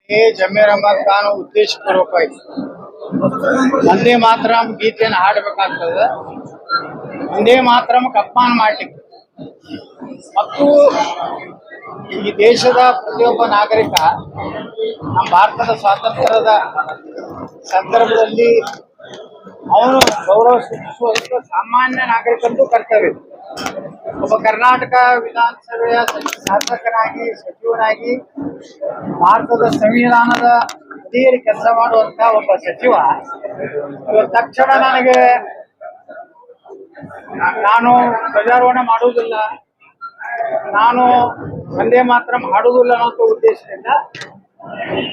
ये ಜಮೀರ್ ಅಹಮದ್ ಖಾನ್ ಉದ್ದೇಶಪೂರ್ವಕವಾಗಿ ಒಂದೇ ಮಾತರಂ ಗೀತೆಯನ್ನು ಹಾಡಬೇಕಾಗ್ತದೆ. ಒಂದೇ ಮಾತರಂ ಅಪಮಾನ ಮಾಡಲಿಕ್ಕೆ ಮತ್ತು ಈ ದೇಶದ ಪ್ರತಿಯೊಬ್ಬ ನಾಗರಿಕ ನಮ್ಮ ಭಾರತದ ಸ್ವಾತಂತ್ರ್ಯದ ಸಂದರ್ಭದಲ್ಲಿ ಅವನು ಗೌರವ ಸೂಚಿಸುವಂತ ಸಾಮಾನ್ಯ ನಾಗರಿಕಂದು ಕರ್ತವ್ಯ. ಒಬ್ಬ ಕರ್ನಾಟಕ ವಿಧಾನಸಭೆಯ ಶಾಸಕನಾಗಿ ಸಚಿವನಾಗಿ ಭಾರತದ ಸಂವಿಧಾನದ ಅಡಿಯಲ್ಲಿ ಕೆಲಸ ಮಾಡುವಂತ ಒಬ್ಬ ಸಚಿವ ತಕ್ಷಣ ನನಗೆ ನಾನು ಧ್ವಜಾರೋಹಣ ಮಾಡುವುದಿಲ್ಲ, ನಾನು ಒಂದೇ ಮಾತ್ರ ಹಾಡುವುದಿಲ್ಲ ಅನ್ನೋ ಉದ್ದೇಶದಿಂದ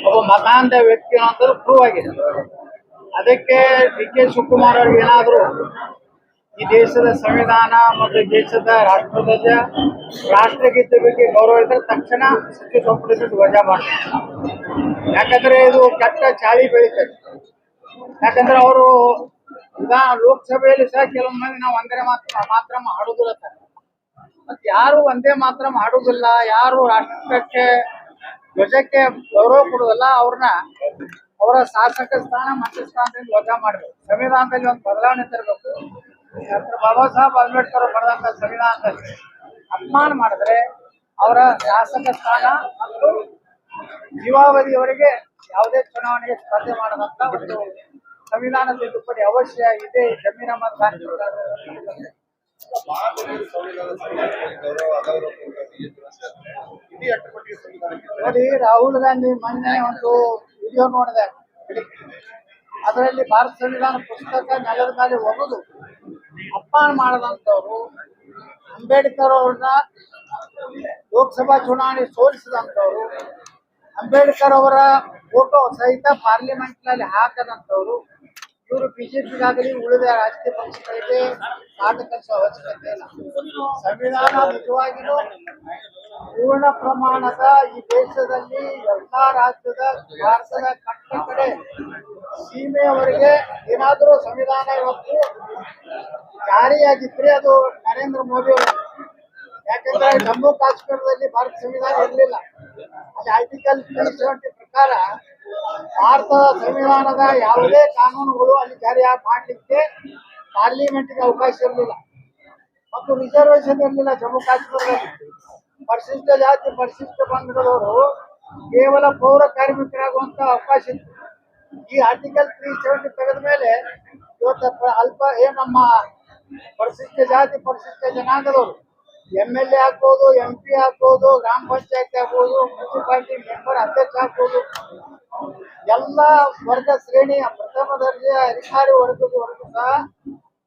ಒಬ್ಬ ಮತಾಂಧ ವ್ಯಕ್ತಿ ಅನ್ನೋದು ಪ್ರೂವ್ ಆಗಿದೆ. ಅದಕ್ಕೆ ಡಿ.ಕೆ. ಶಿವಕುಮಾರ್ ಅವ್ರಿಗೆ ಏನಾದರೂ ಈ ದೇಶದ ಸಂವಿಧಾನ ಮತ್ತು ದೇಶದ ರಾಷ್ಟ್ರಧ್ವಜ ರಾಷ್ಟ್ರಗೀತೆ ಬಗ್ಗೆ ಗೌರವ ಇದ್ದರೆ ತಕ್ಷಣ ಸಚಿವ ಸಂಪುಟದಿಂದ ಧ್ವಜ ಮಾಡ್ತಾರೆ. ಯಾಕಂದ್ರೆ ಇದು ಕೆಟ್ಟ ಚಾಳಿ ಬೆಳೀತದೆ. ಯಾಕಂದ್ರೆ ಅವರು ಲೋಕಸಭೆಯಲ್ಲಿ ಸಹ ಕೆಲವೊಂದು ಮಂದಿ ನಾವು ಒಂದೇ ಮಾತ್ರ ಹಾಡುದಿಲ್ಲ. ಮತ್ತೆ ಯಾರು ಒಂದೇ ಮಾತ್ರ ಹಾಡುದಿಲ್ಲ, ಯಾರು ರಾಷ್ಟ್ರಕ್ಕೆ ಧ್ವಜಕ್ಕೆ ಗೌರವ ಕೊಡುವುದಿಲ್ಲ, ಅವ್ರನ್ನ ಅವರ ಶಾಸಕ ಸ್ಥಾನ ಮಂತ್ರಿ ಸ್ಥಾನದಿಂದ ವಜಾ ಮಾಡಬೇಕು. ಸಂವಿಧಾನದಲ್ಲಿ ಒಂದು ಬದಲಾವಣೆ ತರಬೇಕು. ಡಾಕ್ಟರ್ ಬಾಬಾ ಸಾಹೇಬ್ ಅಂಬೇಡ್ಕರ್ ಬರೆದಂತ ಸಂವಿಧಾನದಲ್ಲಿ ಅಪಮಾನ ಮಾಡಿದ್ರೆ ಅವರ ಶಾಸಕ ಸ್ಥಾನ ಮತ್ತು ಜೀವಾವಧಿಯವರೆಗೆ ಯಾವುದೇ ಚುನಾವಣೆಗೆ ಸ್ಪರ್ಧೆ ಮಾಡದಂತ ಒಂದು ಸಂವಿಧಾನ ತಿದ್ದುಪಡಿ ಅವಶ್ಯ ಇದೆ. ಜಮೀರ್ ಅಹಮದ್ ಖಾನ್ ನೋಡಿ, ರಾಹುಲ್ ಗಾಂಧಿ ಮೊನ್ನೆ ಒಂದು ವಿಡಿಯೋ ನೋಡಿದೆ. ಅದರಲ್ಲಿ ಭಾರತ ಸಂವಿಧಾನ ಪುಸ್ತಕ ನೆಲದ ಮೇಲೆ ಹೋಗುದು ಅಪಮಾನ ಮಾಡದಂತವ್ರು, ಅಂಬೇಡ್ಕರ್ ಅವ್ರನ್ನ ಲೋಕಸಭಾ ಚುನಾವಣೆ ಸೋಲಿಸಿದಂಥವ್ರು, ಅಂಬೇಡ್ಕರ್ ಅವರ ಫೋಟೋ ಸಹಿತ ಪಾರ್ಲಿಮೆಂಟ್ ನಲ್ಲಿ ಹಾಕದಂತವ್ರು, ಇವರು ಬಿಜೆಪಿಗಾಗಲಿ ಉಳಿದ ರಾಜಕೀಯ ಪಕ್ಷಗಳಿಗೆ ಆಟ ಕಲಿಸುವ ಅವಶ್ಯಕತೆ ಇಲ್ಲ. ಸಂವಿಧಾನ ನಿಜವಾಗಿಯೂ ಪೂರ್ಣ ಪ್ರಮಾಣದ ಈ ದೇಶದಲ್ಲಿ ಎಲ್ಲಾ ರಾಜ್ಯದ ಭಾರತದ ಕಟ್ಟ ಕಡೆ ಸೀಮೆಯವರೆಗೆ ಏನಾದರೂ ಸಂವಿಧಾನ ಇವತ್ತು ಜಾರಿಯಾಗಿದ್ರೆ ಅದು ನರೇಂದ್ರ ಮೋದಿ ಅವರು. ಯಾಕಂದ್ರೆ ಜಮ್ಮು ಕಾಶ್ಮೀರದಲ್ಲಿ ಭಾರತ ಸಂವಿಧಾನ ಇರಲಿಲ್ಲ. ಅಲ್ಲಿ ಆರ್ಟಿಕಲ್ 370 ಪ್ರಕಾರ ಭಾರತದ ಸಂವಿಧಾನದ ಯಾವುದೇ ಕಾನೂನುಗಳು ಅಲ್ಲಿ ಜಾರಿ ಮಾಡಲಿಕ್ಕೆ ಪಾರ್ಲಿಮೆಂಟ್ಗೆ ಅವಕಾಶ ಇರಲಿಲ್ಲ ಮತ್ತು ರಿಸರ್ವೇಶನ್ ಇರಲಿಲ್ಲ. ಜಮ್ಮು ಕಾಶ್ಮೀರದಲ್ಲಿ ಪರಿಶಿಷ್ಟ ಜಾತಿ ಪರಿಶಿಷ್ಟ ಪಂಗಡದವರು ಕೇವಲ ಪೌರ ಕಾರ್ಮಿಕರಾಗುವಂತ ಅವಕಾಶ ಇತ್ತು. ಈ ಆರ್ಟಿಕಲ್ 370 ತೆಗೆದ ಮೇಲೆ ಇವತ್ತು ನಮ್ಮ ಪರಿಶಿಷ್ಟ ಜಾತಿ ಪರಿಶಿಷ್ಟ ಜನಾಂಗದವರು MLA ಆಗ್ಬೋದು, MP ಆಗ್ಬೋದು, ಗ್ರಾಮ ಪಂಚಾಯತ್ ಆಗ್ಬೋದು, ಮುನ್ಸಿಪಾಲಿಟಿ ಮೆಂಬರ್ ಅಧ್ಯಕ್ಷ ಆಗ್ಬೋದು, ಎಲ್ಲ ವರ್ಗ ಶ್ರೇಣಿಯ ಪ್ರಥಮ ದರ್ಜೆಯ ಅಧಿಕಾರಿ ವರ್ಗದವರೆಗೂ ಸಹ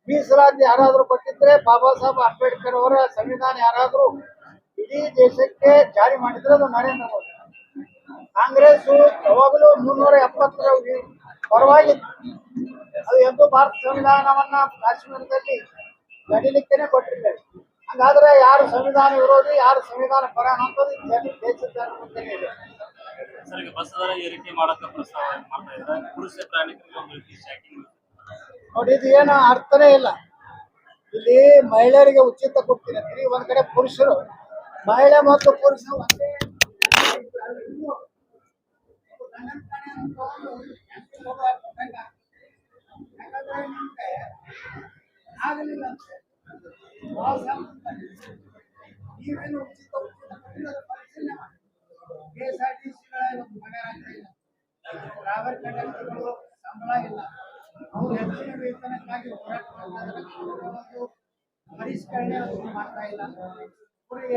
ಮೀಸಲಾತಿ ಯಾರಾದರೂ ಕೊಟ್ಟಿದ್ರೆ ಬಾಬಾ ಸಾಹೇಬ್ ಅಂಬೇಡ್ಕರ್ ಅವರ ಸಂವಿಧಾನ ಯಾರಾದರೂ ಇಡೀ ದೇಶಕ್ಕೆ ಜಾರಿ ಮಾಡಿದ್ರೆ ಅದು ನರೇಂದ್ರ ಮೋದಿ. ಕಾಂಗ್ರೆಸ್ ಯಾವಾಗಲೂ 370 ಪರವಾಗಿತ್ತು. ಅದು ಎಂದು ಭಾರತ ಸಂವಿಧಾನವನ್ನ ಕಾಶ್ಮೀರದಲ್ಲಿ ನಡೀಲಿಕ್ಕೇನೆ ಕೊಟ್ಟಿದ್ದಾರೆ. ಹಾಗಾದ್ರೆ ಯಾರು ಸಂವಿಧಾನ ವಿರೋಧಿ, ಯಾರು ಸಂವಿಧಾನ ಪರ ಅನ್ನೋದು ದೇಶದ ಮುಂದೆ ಇದೆ. ನೋಡಿ, ಇದು ಏನು ಅರ್ಥನೇ ಇಲ್ಲ. ಇಲ್ಲಿ ಮಹಿಳೆಯರಿಗೆ ಉಚಿತ ಕೊಡ್ತೀನಿ ಅಂತೀರಿ, ಒಂದ್ ಕಡೆ ಪುರುಷರು, ಮಹಿಳೆ ಮತ್ತು ಪುರುಷರು ಒಂದೇ ಆಗಲಿಲ್ಲ ಅಂತ ನೀವೇನು ಉಚಿತ ಪರಿಶೀಲನೆ ಮಾಡಿ. KSRTCಗಳ ಪಗಾರ ಆಗ್ತಾ ಇಲ್ಲ, ಡ್ರೈವರ್ ಕಂಡಕ್ಟರ್ಗಳು ಸಂಬಳ ಇಲ್ಲ, ಅವರು ಹೆಚ್ಚಿನ ವೇತನಕ್ಕಾಗಿ ಹೋರಾಟ ಪರಿಷ್ಕರಣೆ ಮಾಡ್ತಾ ಇಲ್ಲ.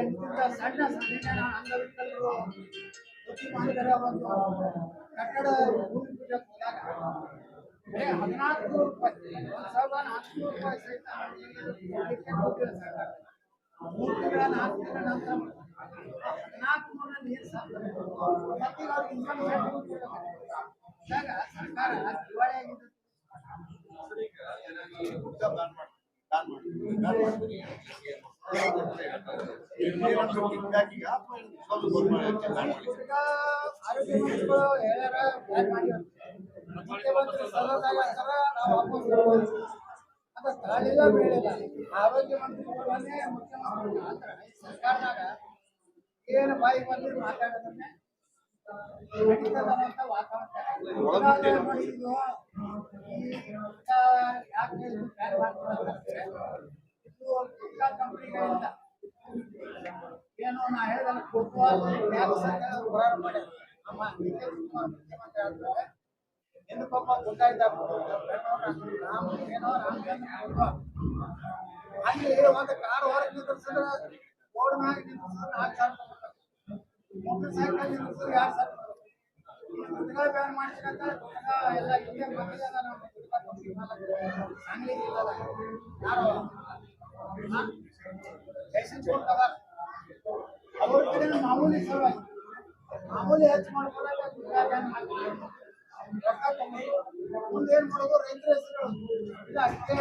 ಎಂಟಿಂದ ಸಣ್ಣ ಅಂಗವಿಕಲರು ಬುದ್ಧಿಮಾಂತರ ಒಂದು ಕಟ್ಟಡ ಭೂಮಿ ಪೂಜೆಗೆ ಹೋದಾಗ 1400 ರೂಪಾಯಿ, 1400 ರೂಪಾಯಿ ಸಹಿತ ಮೂರು ತಿಂಗಳ 4 ತಿಂಗಳ ನಂತರ 1400 ನೀರು ಸಾಕ್ತಾರೆ. ಮತ್ತೆ ಅವ್ರಿಗೆ ಇನ್ಕಮ್ ಸರ್ಕಾರ ದಿವಾಳಿಯಾಗಿದೆ. ಆರೋಗ್ಯ ಮಂತ್ರಿಗಳು ಹೇಳ್ಯಾರ, ಮುಖ್ಯಮಂತ್ರಿ ಸಲಹೆಗಾರ ನಾವು ಅದು ತಾಳಿಲ್ಲ ಬೀಳಿಲ್ಲ. ಆರೋಗ್ಯ ಮಂತ್ರಿಗಳನ್ನೇ ಮುಖ್ಯಮಂತ್ರಿ ಸರ್ಕಾರದಾಗ ಏನು ಬಾಯಿ ಬಂದು ಮಾತಾಡೋದನ್ನೇ ನಡೀತದಂತ ವಾತಾವರಣ ನೋಡಿ. ಇದು ಯಾಕೆ ಇದು ಬ್ಯಾನ್ ಮಾಡ್ತಾರೆ? ಇದು ಕಂಪನಿಗಳಿಂದ ಏನು ನಾ ಹೇಳಿದಲ್ಲ ಕೊಪ್ಪಳ ಟ್ಯಾಕ್ಸ್ ಅಂತ ಹೋರಾಟ ಮಾಡ್ಯಾರ. ನಮ್ಮ ಮುಖ್ಯಮಂತ್ರಿ ಆದ್ಮೇಲೆ ಏನಪ್ಪಾ ಗೊತ್ತಾಯ್ತಾ ಅಲ್ಲಿ ಒಂದು ಕಾರ್ ಹೊರಗೆ ನಿಂದ್ರಿಸಿದ್ರೆ ರೋಡ್ ಮ್ಯಾಗ ನಿಂದ್ರಿಸಿದ್ರೆ 4,000 ಮೋಟರ್ ಸೈಕಲ್ ನಿಂದ್ರಿಸಿದ್ರೆ 2,000 ಗುಟ್ಕಾ ಬ್ಯಾನ್ ಮಾಡ್ತೀರಂತ ಗುಟ್ಕಾ ಎಲ್ಲ ಇಲ್ಲೇ ಬಂದಿದೆ. ನಮ್ಮ ಗುಟ್ಕಾ ಕಂಪನಿ ಸಾಂಗ್ಲಿ ಜಿಲ್ಲಾದ ಯಾರು ಲೈಸೆನ್ಸ್ ಕೊಡ್ತಾರ ಅವ್ರ ಕಡೆ ಮಾಮೂಲಿ ಸಲುವಾಗಿ ಮಾಮೂಲಿ ಹೆಚ್ಚು ಮಾಡ್ಕೊಳ್ಳಾಗ ಗುಟ್ಕಾ ಬ್ಯಾನ್ ಮಾಡ್ತಾರೆ. ಮುಂದೆ ಏನ್ ಮಾಡೋದು? ರೈತರ ಹೆಸರು ಇಲ್ಲ ಅಷ್ಟೇ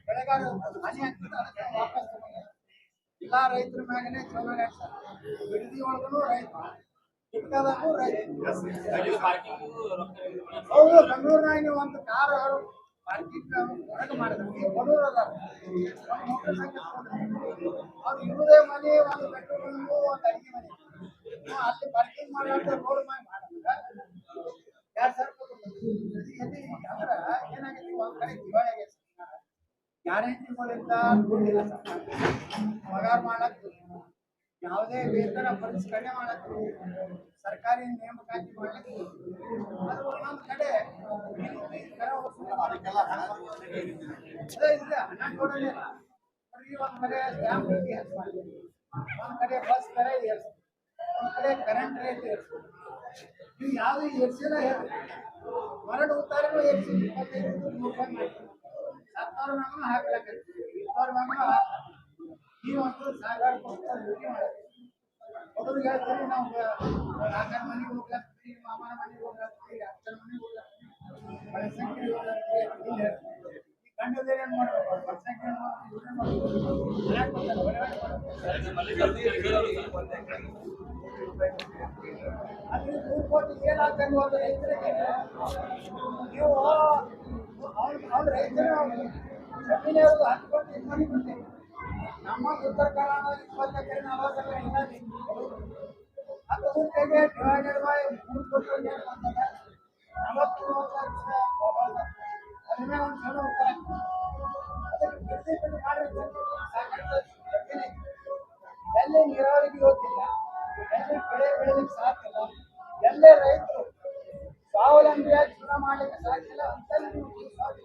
ಬೆಳೆಗಾರ ಹಾನಿ ಆಗ್ತದೆ, ಅದಕ್ಕೆ ವಾಪಸ್ ತಗೊಂಡು ಎಲ್ಲಾ ರೈತರ ಮ್ಯಾಗನೇ ಚಲೋ ಬಿಡದಿ ಒಳಗೂ ರೈತ ಚಿಕ್ಕದಾಗೂ ರೈತ. ಹೌದು, ಬೆಂಗಳೂರಿನಾಗ ನೀವು ಒಂದು ಕಾರ್ ಪಾರ್ಕಿಂಗ್ ಹೊರಗೆ ಮಾಡಿದ್ರೆ ಬಡವರು ಅದಾರ ಮೋಟರ್ ಸೈಕಲ್ ಅವ್ರು ಇರುವುದೇ ಮನೆ, ಒಂದು ಬೆಡ್ರೂಮ್, ಒಂದು ಅಡಿಗೆ ಮನೆ, ಅಲ್ಲಿ ಪಾರ್ಕಿಂಗ್ ಮಾಡಾದ್ರೆ ರೋಡ್ ಮ್ಯಾಗ ಮಾಡಿದ್ರೆ 2,000 ಅಂದ್ರೆ ಏನಾಗಿದೆ? ಒಂದ್ ಕಡೆ ದಿವಾಳಿ ಆಗೈತೆ ಸರ್ಕಾರ. ಗ್ಯಾರಂಟಿಗಳಿಂದ ದುಡ್ಡಿಲ್ಲ ಸರ್ಕಾರ, ಪಗಾರ ಮಾಡಕ್ ಯಾವುದೇ ವೇತನ ಪರಿಷ್ಕರಣೆ ಮಾಡಕ್, ಸರ್ಕಾರಿ ನೇಮಕಾತಿ ಮಾಡ್ಲಿಕ್ಕೆ ಅದು ಒಂದೊಂದು ಕಡೆ ಹಣ ಕೊಡಲಿಲ್ಲ. ಒಂದ್ ಕಡೆ ಸ್ಟ್ಯಾಂಪ್ ಡ್ಯೂಟಿ ಹೆಚ್ಚು, ಒಂದ್ ಕಡೆ ಬಸ್ ದರ ಏರ್ಸು, ಒಂದ್ ಕಡೆ ಕರೆಂಟ್ ರೇಟ್ ಏರ್ಸು. ನೀವು ಯಾವ್ದು ಏರ್ಸಿಲ್ಲ ಹೇಳಿ ಹೊರಡು ಉತ್ತಾರನೂ ಏರ್ಸಿ 25 ರೂಪಾಯಿ ಮಾಡಿ ಸರ್ಕಾರ ಮ್ಯಾಗೂ ಹಾಕ್ಲಾಕತ್ತಿ ಇವ್ರ ಮ್ಯಾಗೂ ನೀವಂತೂ ಸಾಗರ ಕೊಡ್ತಾರೆ ಡ್ಯೂಟಿ ಮಾಡೋದು. ಹುಡುಗರಿಗೆ ಹೇಳ್ತೀವಿ ನಾವು 4 ಮನೆಗೆ ಹೋಗ್ಲಾಕ್ತೀವಿ, ಮಾಮನ ಮನೆಗೆ ಹೋಗ್ಲಾಕ್ತೀವಿ, ಅಕ್ಕನ ಮನೆಗೆ ಹೋಗ್ಲಾಕ್ತೀವಿ, ಬಳಸಂಖ್ಯೆ ಹೋಗ್ಲಾಕ್ತೀವಿ. ಈ ಗಂಡದೇನು ಏನು ಮಾಡಬೇಕು? ಬಳಸಂಖ್ಯೆ ಅಲ್ಲಿ 3 ಕೋಟಿ ಏನಾಗ್ತದೆ ಒಂದು ರೈತರಿಗೆ? ನೀವು ಅವ್ನ ರೈತರ ಜಮೀನು 10 ಕೋಟಿ ಇದು ಮಾಡಿ ಬಿಡ್ತೀವಿ. ನಮ್ಮ ಉತ್ತರ ಕನ್ನಡ 20 ಎಕರೆ 40 ಎಕರೆ ಹಿಂಗಾಗಿ ಅದು ಊರಿಗೆ ಡಿವೈಡೆಡ್ ಬೈ 3 ಕೋಟಿ ಏನು ಮಾಡ್ತದೆ? 40 ಲಕ್ಷ ಅದನ್ನೇ ಒಂದು ಸಣ್ಣ ಉತ್ತರ. ಅದಕ್ಕೆ ಬಿಟ್ಟು ಮಾಡಿದ್ರೆ ಸಾಕಷ್ಟು ಜಮೀನು ಎಲ್ಲಿ ನೀರಾವರಿಗೆ ಹೋಗ್ತಿಲ್ಲ, ಎಲ್ಲಿ ಬೆಳೆ ಬೆಳೆಯಲಿಕ್ಕೆ ಸಾಧ್ಯಲ್ಲ, ಎಲ್ಲೇ ರೈತರು ಸ್ವಾವಲಂಬಿಯಾಗಿ ಜೀವನ ಮಾಡಲಿಕ್ಕೆ ಸಾಧ್ಯ ಇಲ್ಲ ಅಂತ ನೀವು ಮಾಡಿ